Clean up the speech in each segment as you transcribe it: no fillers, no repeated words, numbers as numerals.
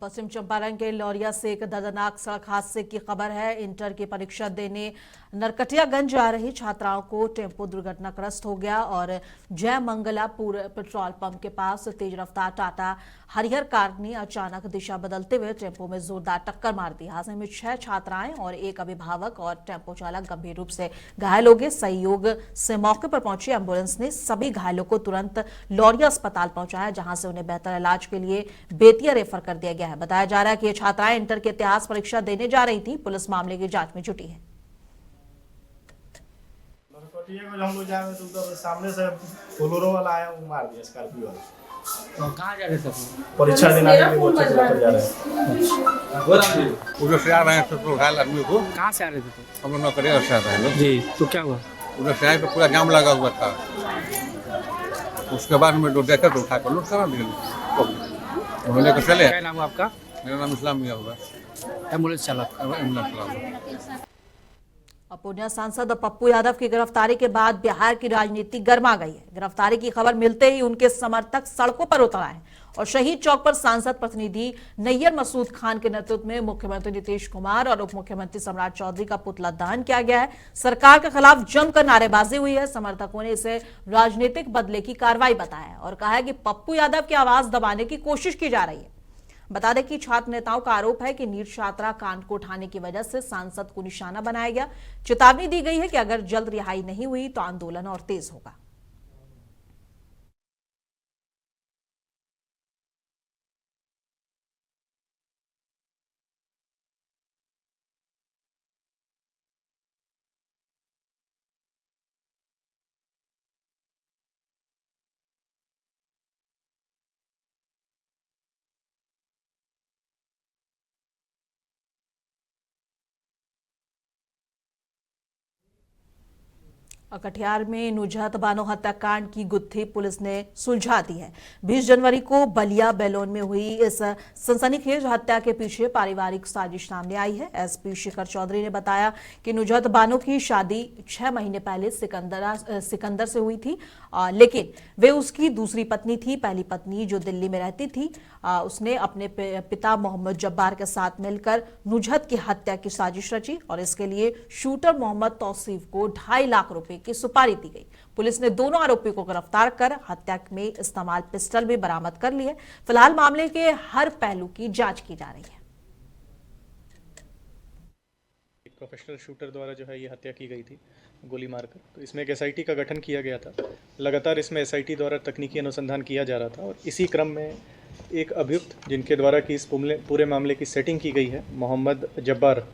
पश्चिम चंपारण के लौरिया से एक दर्दनाक सड़क हादसे की खबर है। इंटर की परीक्षा देने नरकटियागंज जा रही छात्राओं को टेम्पो दुर्घटनाग्रस्त हो गया और जय मंगलापुर पेट्रोल पंप के पास तेज रफ्तार टाटा हरियर कार ने अचानक दिशा बदलते हुए टेम्पो में जोरदार टक्कर मार दी। हादसे में 6 छात्राएं और एक अभिभावक और टेम्पो चालक गंभीर रूप से घायल हो गए। सहयोग से मौके पर पहुंची एम्बुलेंस ने सभी घायलों को तुरंत लौरिया अस्पताल पहुंचाया, जहां से उन्हें बेहतर इलाज के लिए बेतिया रेफर कर दिया गया है। बताया जा रहा है कि ये छात्राएं इंटर की इतिहास परीक्षा देने जा रही थी। पुलिस मामले की जांच में जुटी है। हम लोग जा रहे थे, उधर सामने से बोलेरो वाला आया, वो मार दिया स्कॉर्पियो वाला। तो कहाँ जा रहे थे? परीक्षा देने के लिए बच्चे लेकर जा रहे हैं। उधर से आ रहे हैं तो घायल आदमी को। कहाँ से आ रहे थे तो? हम लोग नौकरिया से आ रहे हैं जी, तो क्या हुआ? उधर से आए तो पूरा जाम लगा हुआ था। उसके बाद में जो देखा तो उठा कर लोग करा दिया, हम लेकर चले। क्या नाम है आपका? मेरा नाम इस्लाम मियां हुआ, एम्बुलेंस चालक। एम्बुलेंस चला। पूर्णिया सांसद पप्पू यादव की गिरफ्तारी के बाद बिहार की राजनीति गर्मा गई है। गिरफ्तारी की खबर मिलते ही उनके समर्थक सड़कों पर उतर आए और शहीद चौक पर सांसद प्रतिनिधि नैयर मसूद खान के नेतृत्व में मुख्यमंत्री नीतीश कुमार और उप मुख्यमंत्री सम्राट चौधरी का पुतला दहन किया गया है। सरकार के खिलाफ जमकर नारेबाजी हुई है। समर्थकों ने इसे राजनीतिक बदले की कार्रवाई बताया और कहा है कि पप्पू यादव की आवाज दबाने की कोशिश की जा रही है। बता दें कि छात्र नेताओं का आरोप है कि नीट छात्रा कांड को उठाने की वजह से सांसद को निशाना बनाया गया। चेतावनी दी गई है कि अगर जल्द रिहाई नहीं हुई तो आंदोलन और तेज होगा। कटिहार में नुजहत बानो हत्याकांड की गुत्थी पुलिस ने सुलझा दी है। 20 जनवरी को बलिया बेलोन में हुई इस सनसनीखेज हत्या के पीछे पारिवारिक साजिश सामने आई है। एसपी शिखर चौधरी ने बताया कि नुजहत बानो की शादी 6 महीने पहले सिकंदर से हुई थी, लेकिन वे उसकी दूसरी पत्नी थी। पहली पत्नी जो दिल्ली में रहती थी, उसने अपने पिता मोहम्मद जब्बार के साथ मिलकर नुजहत की हत्या की साजिश रची और इसके लिए शूटर मोहम्मद तौसीफ को 2.5 लाख रुपए की सुपारी दी गई। पुलिस ने दोनों आरोपियों को गिरफ्तार कर हत्या में इस्तेमाल पिस्टल भी बरामद कर लिए। फिलहाल मामले के हर पहलू की जांच की जा रही है। एक प्रोफेशनल शूटर द्वारा जो है ये हत्या की गई थी गोली मारकर। तो इसमें एक एसआईटी का गठन किया गया था। लगातार इसमें एसआईटी द्वारा तकनीकी अनुसंधान किया जा रहा था और इसी क्रम में एक अभियुक्त जिनके द्वारा कि इस पूरे मामले की सेटिंग की गई है, मोहम्मद जब्बार,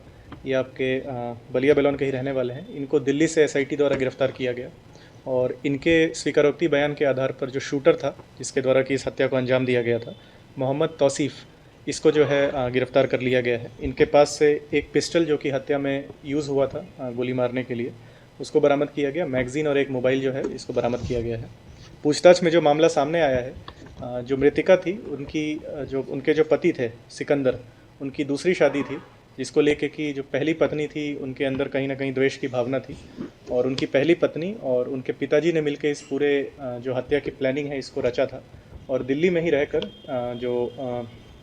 ये आपके बलिया बेलोन के ही रहने वाले हैं। इनको दिल्ली से एसआईटी द्वारा गिरफ्तार किया गया और इनके स्वीकारोक्ति बयान के आधार पर जो शूटर था जिसके द्वारा कि इस हत्या को अंजाम दिया गया था, मोहम्मद तौसीफ, इसको जो है गिरफ्तार कर लिया गया है। इनके पास से एक पिस्टल जो कि हत्या में यूज़ हुआ था गोली मारने के लिए, उसको बरामद किया गया। मैगज़ीन और एक मोबाइल जो है इसको बरामद किया गया है। पूछताछ में जो मामला सामने आया है, जो मृतिका थी उनके जो पति थे सिकंदर, उनकी दूसरी शादी थी, जिसको लेके कि जो पहली पत्नी थी उनके अंदर कहीं ना कहीं द्वेष की भावना थी और उनकी पहली पत्नी और उनके पिताजी ने मिलकर इस पूरे जो हत्या की प्लानिंग है इसको रचा था और दिल्ली में ही रहकर जो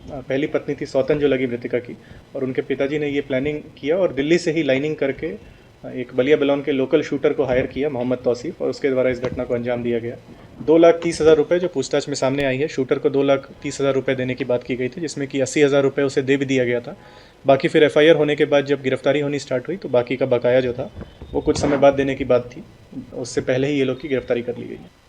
पहली पत्नी थी सौतन जो लगी मृतिका की, और उनके पिताजी ने ये प्लानिंग किया और दिल्ली से ही लाइनिंग करके एक बलिया बेलोन के लोकल शूटर को हायर किया, मोहम्मद तौसीफ, और उसके द्वारा इस घटना को अंजाम दिया गया। 2,30,000 रुपये जो पूछताछ में सामने आई है, शूटर को 2,30,000 रुपये देने की बात की गई थी, जिसमें कि 80,000 रुपये उसे दे भी दिया गया था। बाकी फिर एफआईआर होने के बाद जब गिरफ्तारी होनी स्टार्ट हुई तो बाकी का बकाया जो था वो कुछ समय बाद देने की बात थी। उससे पहले ही ये लोग की गिरफ्तारी कर ली गई है।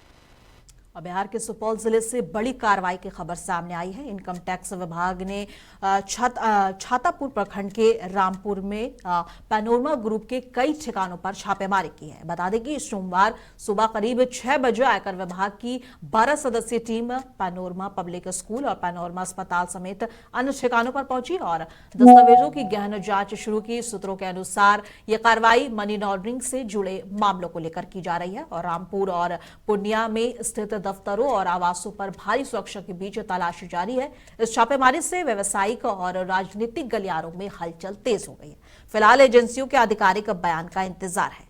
बिहार के सुपौल जिले से बड़ी कार्रवाई की खबर सामने आई है। इनकम टैक्स विभाग ने छातापुर प्रखंड के रामपुर में पैनोरमा ग्रुप के कई ठिकानों पर छापेमारी की है। बता दें कि सोमवार सुबह करीब 6 बजे आयकर विभाग की 12 सदस्यीय टीम पैनोरमा पब्लिक स्कूल और पैनोरमा अस्पताल समेत अन्य ठिकानों पर पहुंची और दस्तावेजों की गहन जांच शुरू की। सूत्रों के अनुसार यह कार्रवाई मनी लॉन्ड्रिंग से जुड़े मामलों को लेकर की जा रही है और रामपुर और पूर्णिया में स्थित दफ्तरों और आवासों पर भारी सुरक्षा के बीच तलाशी जारी है। इस छापेमारी से व्यवसायिक और राजनीतिक गलियारों में हलचल तेज हो गई है। फिलहाल एजेंसियों के आधिकारिक बयान का इंतजार है।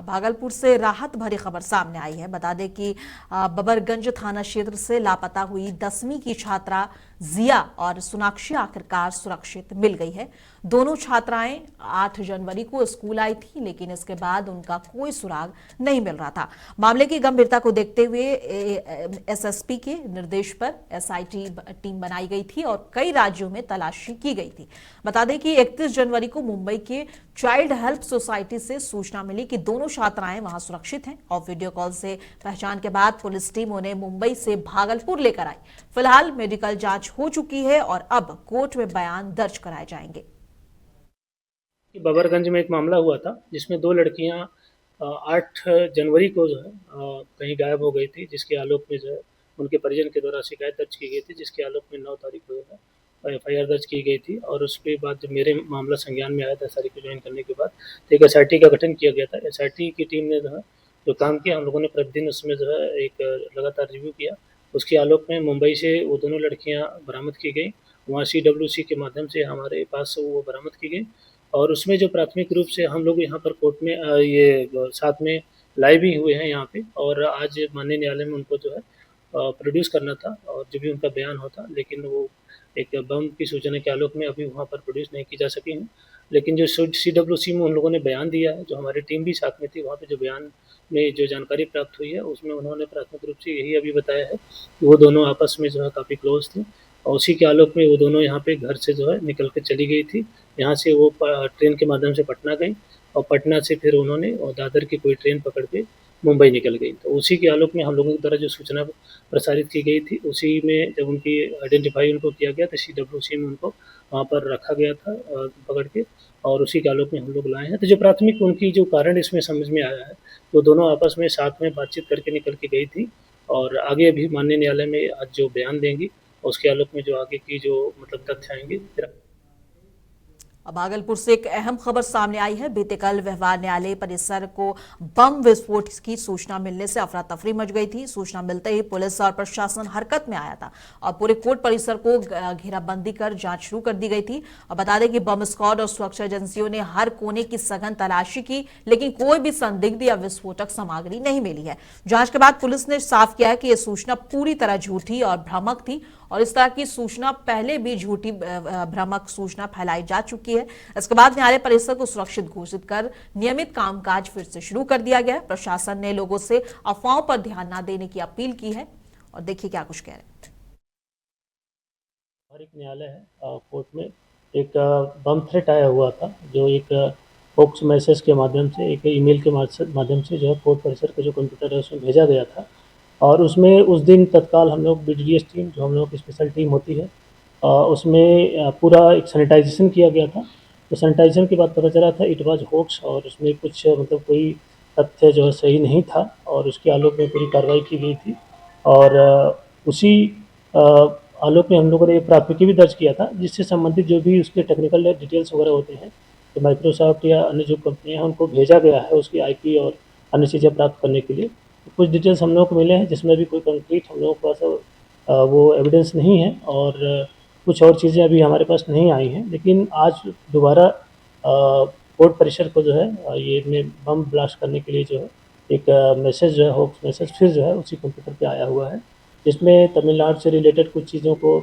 अब भागलपुर से राहत भरी खबर सामने आई है। बता दें कि बबरगंज थाना क्षेत्र से लापता हुई 10वीं की छात्रा जिया और सोनाक्षी आखिरकार सुरक्षित मिल गई है। दोनों छात्राएं 8 जनवरी को स्कूल आई थी, लेकिन इसके बाद उनका कोई सुराग नहीं मिल रहा था। मामले की गंभीरता को देखते हुए एसएसपी के निर्देश पर एसआईटी टीम बनाई गई थी और कई राज्यों में तलाशी की गई थी। बता दें कि 31 जनवरी को मुंबई के चाइल्ड हेल्प सोसाइटी से सूचना मिली कि दोनों छात्राएं वहां सुरक्षित हैं और वीडियो कॉल से पहचान के बाद पुलिस टीम उन्हें मुंबई से भागलपुर लेकर आई। फिलहाल मेडिकल जांच हो चुकी है और अब कोर्ट में बयान दर्ज कराए जाएंगे। बबरगंज में एक मामला हुआ था जिसमें 2 लड़कियां 8 जनवरी को जो है कहीं गायब हो गई थी, जिसके आलोक में जो है उनके परिजन के द्वारा शिकायत दर्ज की गई थी, जिसके आलोक में 9 तारीख को जो है FIR दर्ज की गई थी। और उसके बाद जब मेरे मामला संज्ञान में आया था SRE को ज्वाइन करने के बाद, तो एक SRT का गठन किया गया था। SRT की टीम ने जो है जो काम किया, हम लोगों ने प्रतिदिन उसमें जो है एक लगातार रिव्यू किया। उसके आलोक में मुंबई से वो दोनों लड़कियाँ बरामद की गई, वहाँ CWC के माध्यम से हमारे पास वो बरामद की गई। और उसमें जो प्राथमिक रूप से हम लोग यहाँ पर कोर्ट में ये साथ में लाइव भी हुए हैं यहाँ पे, और आज माननीय न्यायालय में उनको जो है प्रोड्यूस करना था और जो भी उनका बयान होता, लेकिन वो एक बम की सूचना के आलोक में अभी वहाँ पर प्रोड्यूस नहीं की जा सकी हैं। लेकिन जो CWC में उन लोगों ने बयान दिया है, जो हमारी टीम भी साथ में थी, वहाँ पे जो बयान में जो जानकारी प्राप्त हुई है उसमें उन्होंने प्राथमिक रूप से यही अभी बताया है कि वो दोनों आपस में जो है काफ़ी क्लोज थे और उसी के आलोक में वो दोनों यहाँ पे घर से जो है निकल के चली गई थी। यहाँ से वो ट्रेन के माध्यम से पटना गई और पटना से फिर उन्होंने दादर की कोई ट्रेन पकड़ के मुंबई निकल गई। तो उसी के आलोक में हम लोगों के द्वारा जो सूचना प्रसारित की गई थी, उसी में जब उनकी आइडेंटिफाई उनको किया गया तो CWC में उनको वहाँ पर रखा गया था पकड़ के, और उसी के आलोक में हम लोग लाए हैं। तो जो प्राथमिक उनकी जो कारण इसमें समझ में आया है, तो दोनों आपस में साथ में बातचीत करके निकल के गई थी और आगे अभी माननीय न्यायालय में आज जो बयान देंगी उसके आलोक में जो आगे की जो मतलब तथ्य आएंगे। अब भागलपुर से एक अहम खबर सामने आई है। बीते कल व्यवहार न्यायालय परिसर को बम विस्फोट की सूचना मिलने से अफरा तफरी मच गई थी। सूचना मिलते ही पुलिस और प्रशासन हरकत में आया था और पूरे कोर्ट परिसर को घेराबंदी कर जांच शुरू कर दी गई थी। और बता दें कि बम स्क्वाड और सुरक्षा एजेंसियों ने हर कोने की सघन तलाशी की, लेकिन कोई भी संदिग्ध या विस्फोटक सामग्री नहीं मिली है। जांच के बाद पुलिस ने साफ किया है कि यह सूचना पूरी तरह झूठी और भ्रामक थी और इस तरह की सूचना पहले भी झूठी भ्रामक सूचना फैलाई जा चुकी है। इसके बाद न्यायालय परिसर को सुरक्षित घोषित कर नियमित कामकाज फिर से शुरू कर दिया गया है। प्रशासन ने लोगों से अफवाहों पर ध्यान न देने की अपील की है और देखिए क्या कुछ कह रहे हैं। हर एक न्यायालय है, कोर्ट में एक बम थ्रेट आया हुआ था, जो एक फोक्स मैसेज के माध्यम से, एक ईमेल के माध्यम से जो है कोर्ट परिसर का जो कंप्यूटर है उसमें भेजा गया था। और उसमें उस दिन तत्काल हम लोग BDDS टीम, जो हम लोग की स्पेशल टीम होती है, उसमें पूरा एक सैनिटाइजेशन किया गया था। तो सैनिटाइजेशन के बाद पता चला था इट वाज होक्स और उसमें कुछ मतलब कोई तथ्य जो है सही नहीं था और उसके आलोक में पूरी कार्रवाई की गई थी। और उसी आलोक में हम लोगों ने एक प्राथमिकी भी दर्ज किया था, जिससे संबंधित जो भी उसके टेक्निकल डिटेल्स वगैरह होते हैं, तो माइक्रोसॉफ्ट या अन्य जो कंपनियाँ हैं उनको भेजा गया है उसकी IP और अन्य चीज़ें प्राप्त करने के लिए। कुछ डिटेल्स हम लोगों को मिले हैं जिसमें भी कोई कंक्रीट हम लोगों के पास वो एविडेंस नहीं है और कुछ और चीज़ें अभी हमारे पास नहीं आई हैं। लेकिन आज दोबारा कोर्ट परिसर को जो है ये में बम ब्लास्ट करने के लिए जो है एक मैसेज जो है, होक्स मैसेज फिर जो है उसी कंप्यूटर पे आया हुआ है, जिसमें तमिलनाडु से रिलेटेड कुछ चीज़ों को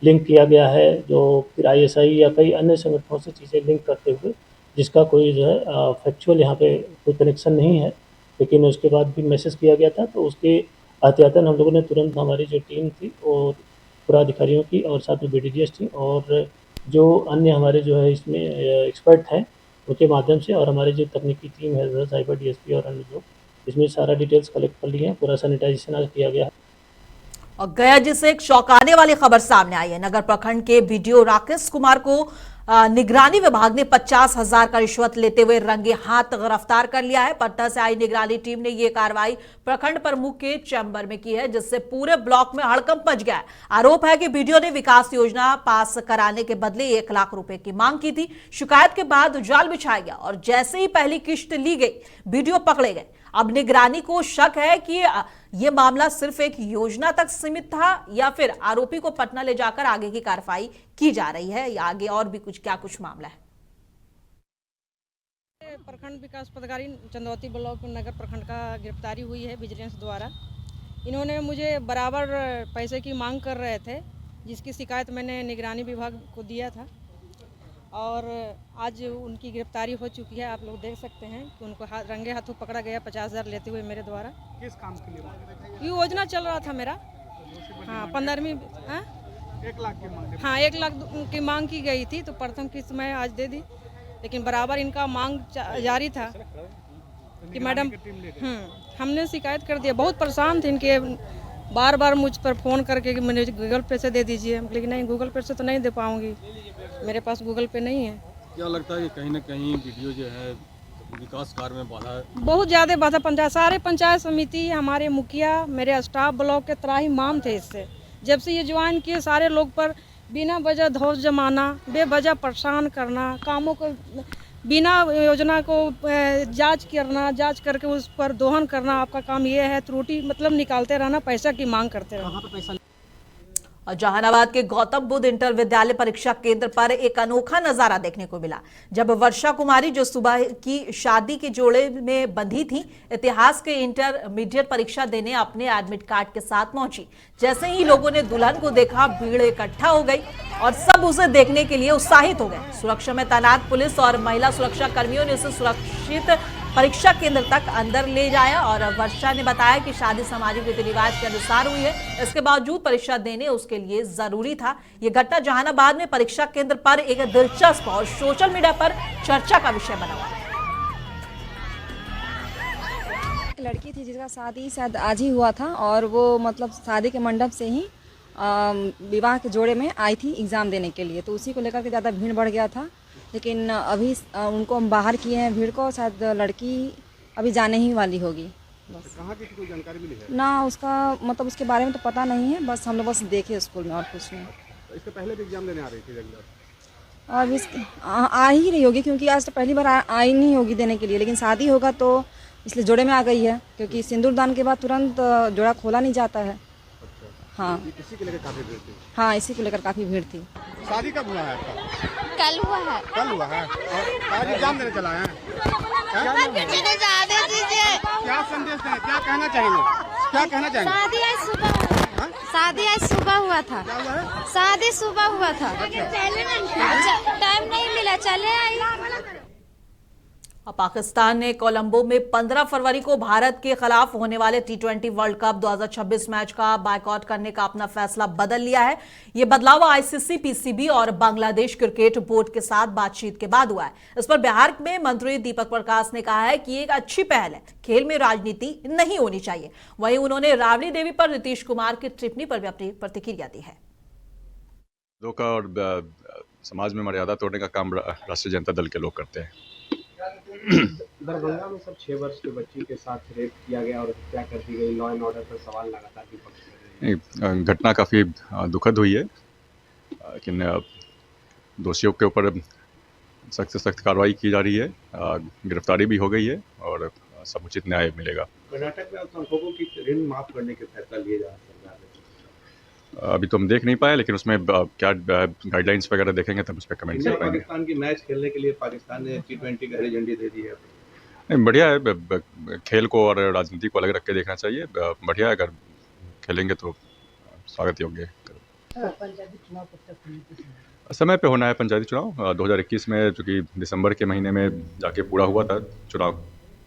लिंक किया गया है, जो फिर ISI या कई अन्य संगठनों से चीज़ें लिंक करते हुए, जिसका कोई जो है फैक्चुअल यहाँ पे कोई कनेक्शन नहीं है, लेकिन उसके बाद भी मैसेज किया गया था। तो उसके एहतियातन हम लोगों ने तुरंत हमारी जो टीम थी और पुराधिकारियों की और साथ में BDDS टीम और जो अन्य हमारे जो है इसमें एक्सपर्ट हैं उनके माध्यम से और हमारी जो तकनीकी टीम है साइबर DSP और अन्य लोग, इसमें सारा डिटेल्स कलेक्ट कर लिए हैं। पूरा सैनिटाइजेशन आज किया गया है। और गया जिससे एक चौंकाने वाली खबर सामने आई है। नगर प्रखंड के BDO राकेश कुमार को निगरानी विभाग ने 50,000 का रिश्वत लेते हुए रंगे हाथ गिरफ्तार कर लिया है। पटना से आई निगरानी टीम ने यह कार्रवाई प्रखंड प्रमुख के चैम्बर में की है, जिससे पूरे ब्लॉक में हड़कंप मच गया है। आरोप है कि BDO ने विकास योजना पास कराने के बदले 1 लाख रुपए की मांग की थी। शिकायत के बाद जाल बिछाया गया और जैसे ही पहली किश्त ली गई, BDO पकड़े गए। अब निगरानी को शक है कि यह मामला सिर्फ एक योजना तक सीमित था या फिर आरोपी को पटना ले जाकर आगे की कार्रवाई की जा रही है या आगे और भी कुछ क्या कुछ मामला है। प्रखंड विकास पदाधिकारी चंदौती ब्लॉक नगर प्रखंड का गिरफ्तारी हुई है विजिलेंस द्वारा। इन्होंने मुझे बराबर पैसे की मांग कर रहे थे, जिसकी शिकायत मैंने निगरानी विभाग को दिया था और आज उनकी गिरफ्तारी हो चुकी है। आप लोग देख सकते हैं कि उनको रंगे हाथों पकड़ा गया 50,000 लेते हुए मेरे द्वारा। किस काम के लिए? ये योजना चल रहा था मेरा। हाँ 15वीं 1 लाख की मांग। हाँ 1 लाख की मांग की गई थी, तो प्रथम किस्त मैं आज दे दी, लेकिन बराबर इनका मांग जारी था कि मैडम हमने शिकायत कर दिया। बहुत परेशान थे, इनके बार बार मुझ पर फ़ोन करके कि मुझे गूगल पे से दे दीजिए, लेकिन नहीं गूगल पे से तो नहीं दे पाऊँगी, मेरे पास गूगल पे नहीं है। क्या लगता है कि कहीं ना कहीं वीडियो जो है विकास कार्य में बाधा है? बहुत ज़्यादा बाधा। पंचायत सारे पंचायत समिति, हमारे मुखिया, मेरे स्टाफ ब्लॉक के त्राही माम थे इससे। जब से ये ज्वाइन किए सारे लोग पर बिना वजह धौस जमाना, बेवजह परेशान करना, कामों को बिना योजना को जांच करके उस पर दोहन करना, आपका काम ये है, त्रुटि मतलब निकालते रहना, पैसा की मांग करते रहना। और जहानाबाद के गौतम बुद्ध इंटर विद्यालय परीक्षा केंद्र पर एक अनोखा नजारा देखने को मिला, जब वर्षा कुमारी जो सुबह की शादी के जोड़े में बंधी थी, इतिहास के इंटरमीडिएट परीक्षा देने अपने एडमिट कार्ड के साथ पहुंची। जैसे ही लोगों ने दुल्हन को देखा, भीड़ इकट्ठा हो गई और सब उसे देखने के लिए उत्साहित हो गए। सुरक्षा में तैनात पुलिस और महिला सुरक्षा कर्मियों ने उसे सुरक्षित परीक्षा केंद्र तक अंदर ले जाया और वर्षा ने बताया कि शादी सामाजिक रीति रिवाज के अनुसार हुई है, इसके बावजूद परीक्षा देने उसके लिए जरूरी था। यह घटना जहानाबाद में परीक्षा केंद्र पर एक दिलचस्प और सोशल मीडिया पर चर्चा का विषय बना हुआ है। एक लड़की थी जिसका शादी शायद आज ही हुआ था और वो मतलब शादी के मंडप से ही विवाह के जोड़े में आई थी एग्ज़ाम देने के लिए, तो उसी को लेकर के ज़्यादा भीड़ बढ़ गया था। लेकिन अभी उनको हम बाहर किए हैं भीड़ को, शायद लड़की अभी जाने ही वाली होगी। बस कहाँ की कोई जानकारी मिली है? ना उसका मतलब उसके बारे में तो पता नहीं है, बस हम लोग बस देखे स्कूल में और कुछ नहीं। इसके पहले भी एग्जाम देने आ रही थी रेगुलर? अब आ ही रही होगी, क्योंकि आज तो पहली बार आई नहीं होगी देने के लिए, लेकिन शादी होगा तो इसलिए जोड़े में आ गई है, क्योंकि सिंदूर दान के बाद तुरंत जोड़ा खोला नहीं जाता है। हाँ इसी को लेकर काफी भीड़ थी। हाँ इसी को लेकर काफ़ी भीड़ थी। शादी कब हुआ है आपका? कल हुआ है। कल हुआ है और आज एग्जाम देने चला है? क्या संदेश है, क्या कहना चाहेंगे, क्या कहना चाहेंगे? शादी आज सुबह, शादी आज सुबह हुआ था। क्या हुआ है? शादी सुबह हुआ था। टाइम नहीं मिला, चले आई। और पाकिस्तान ने कोलंबो में 15 फरवरी को भारत के खिलाफ होने वाले T20 वर्ल्ड कप 2026 मैच का बायकॉट करने का अपना फैसला बदल लिया है। यह बदलाव ICC, PCB और बांग्लादेश क्रिकेट बोर्ड के साथ बातचीत के बाद हुआ है। इस पर बिहार में मंत्री दीपक प्रकाश ने कहा है कि एक अच्छी पहल है, खेल में राजनीति नहीं होनी चाहिए। वहीं उन्होंने राबड़ी देवी पर नीतीश कुमार की टिप्पणी पर भी अपनी प्रतिक्रिया दी है। और समाज में मर्यादा तोड़ने का काम राष्ट्रीय जनता दल के लोग करते हैं। दरभंगा में सब 6 वर्ष की बच्ची के साथ रेप किया गया और हत्या कर दी गई, लॉ एंड ऑर्डर पर सवाल लगातार विपक्ष। घटना काफ़ी दुखद हुई है, लेकिन दोषियों के ऊपर सख्त से सख्त कार्रवाई की जा रही है, गिरफ्तारी भी हो गई है और समुचित न्याय मिलेगा। कर्नाटक में अल्पसंख्यकों की ऋण माफ करने के फैसला लिए जा रहा है। अभी तो हम देख नहीं पाए, लेकिन उसमें क्या गाइडलाइंस वगैरह देखेंगे तब उस पर कमेंट कर पाएंगे। पाकिस्तान की मैच खेलने के लिए पाकिस्तान ने T20 का हरी झंडी दे दी है। नहीं, बढ़िया है, खेल को और राजनीति को अलग रख के देखना चाहिए। बढ़िया है, अगर खेलेंगे तो स्वागत योग्य है। समय पे होना है पंचायती चुनाव 2021 में, चूँकि दिसंबर के महीने में जाके पूरा हुआ था चुनाव।